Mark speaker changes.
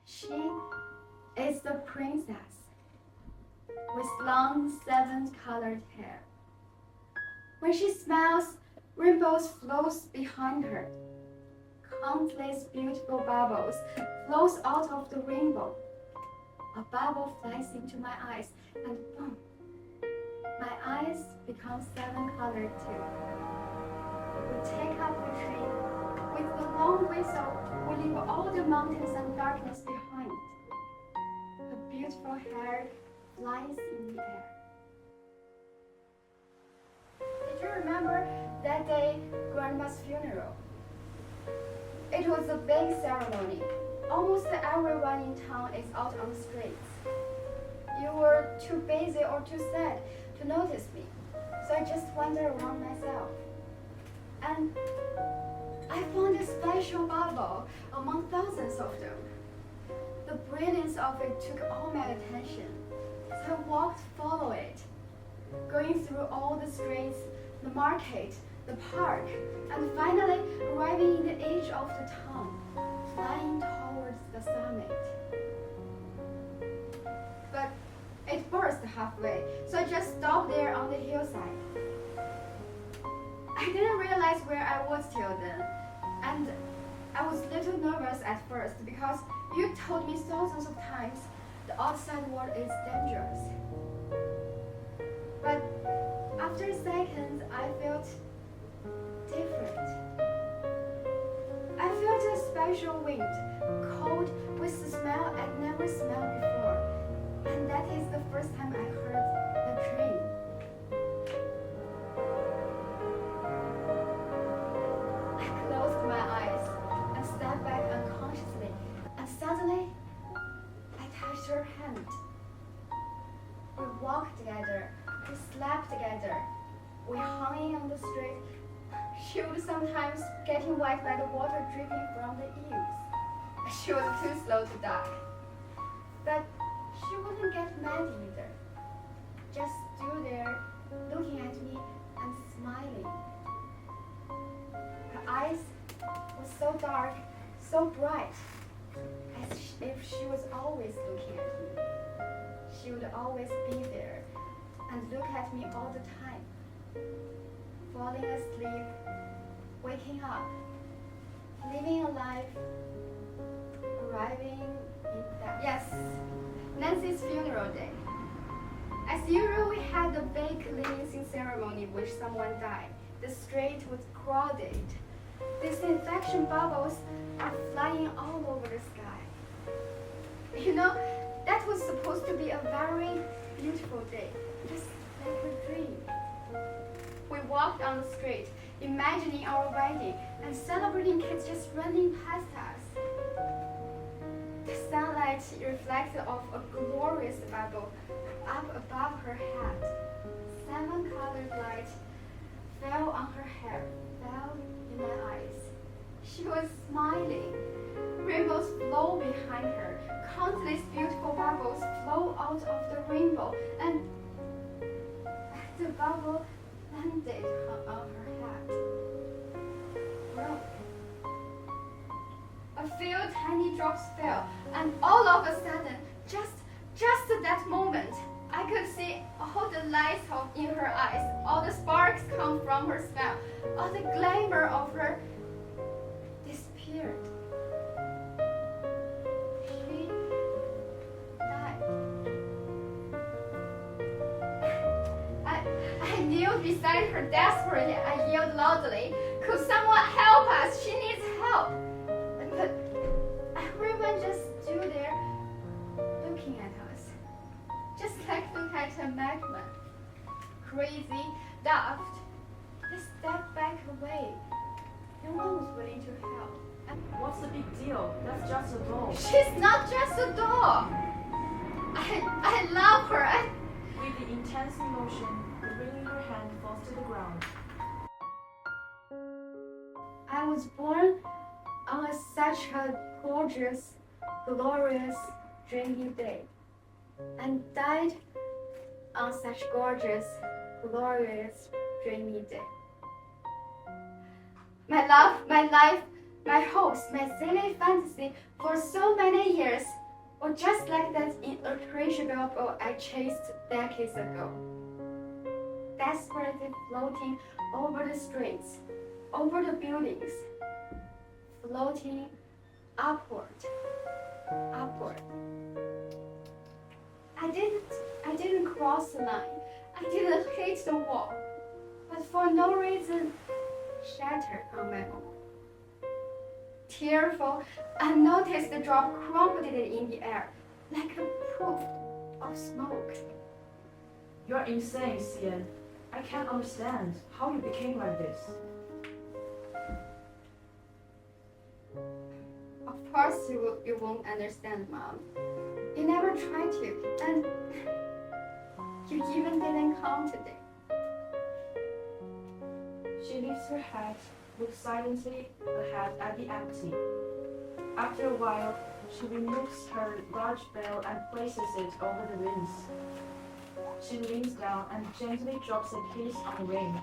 Speaker 1: She is the princess with long seven-colored hair. When she smiles, rainbows flows behind her. Countless beautiful bubbles flows out of the rainbow. A bubble flies into my eyes, and boom, my eyes become seven-colored too. We take up the tree. With the long whistle, we leave all the mountains and darkness behind. Her beautiful hair flies in the air. Did you remember that day, Grandma's funeral? It was a big ceremony. Almost everyone in town is out on the streets. You were too busy or too sad to notice me, so I just wandered around myself. And I found a special bubble among thousands of them. The brilliance of it took all my attention, so I walked follow it, going through all the streets, the market, the park, and finally arriving in the edge of the town, flying towards the summit. But it burst halfway, so I just stopped there on the hillside. I didn't realize where I was till then, and I was a little nervous at first because you told me thousands of times the outside world is dangerous. But after a second, I felt different. I felt a special wind, cold with a smell I'd never smelled before, and that is the first time I heard the train. I closed my eyes and stepped back unconsciously, and suddenly I touched her hand. We walked together, we slept together, we hung on the street. She would sometimes getting wet by the water dripping from the eaves. She was too slow to die. But she wouldn't get mad either. Just stood there, looking at me and smiling. Her eyes were so dark, so bright, as if she was always looking at me. She would always be there and look at me all the time. Falling asleep, waking up, living a life, arriving in death. Yes, Nancy's funeral day. As usual, we had a big cleansing ceremony which someone died. The street was crowded. Disinfection bubbles are flying all over the sky. You know, that was supposed to be a very beautiful day, just like a dream. We walked on the street, imagining our wedding, and celebrating kids just running past us. The sunlight reflected off a glorious bubble up above her head. Seven-colored light fell on her hair, fell in my eyes. She was smiling. Rainbows flow behind her. Countless beautiful bubbles flow out of the rainbow, and the bubble landed on her head. Broke. A few tiny drops fell, and all of a sudden, just at that moment, I could see all the lights in her eyes, all the sparks come from her smile, all the glamour of her disappeared. She died. I kneeled beside her desperately. I yelled loudly, "Could someone help us? She needs help!" But everyone just stood there looking at us, just like look at a madman. Crazy, daft. They stepped back away. No one was willing to help.
Speaker 2: What's the big deal? That's just a doll.
Speaker 1: She's not just a doll. I love her.
Speaker 2: With the intense emotion, the ring in her hand falls to the ground.
Speaker 1: I was born on such a gorgeous, glorious, dreamy day, and died on such gorgeous, glorious, dreamy day. My love, my life, My hopes, my silly fantasy for so many years were just like that inappreciable boat I chased decades ago. Desperately floating over the streets, over the buildings, floating upward, upward. I didn't cross the line. I didn't hit the wall, but for no reason, shattered on my own. Tearful, I noticed the drop crumpled in the air, like a puff of smoke.
Speaker 2: You're insane, Cian. I can't understand how you became like this.
Speaker 1: Of course you won't understand, Mom. You never tried to, and you even didn't come today.
Speaker 2: She lifts her head, looks silently ahead at the empty. After a while, she removes her large veil and places it over the rings. She leans down and gently drops a kiss on the ring.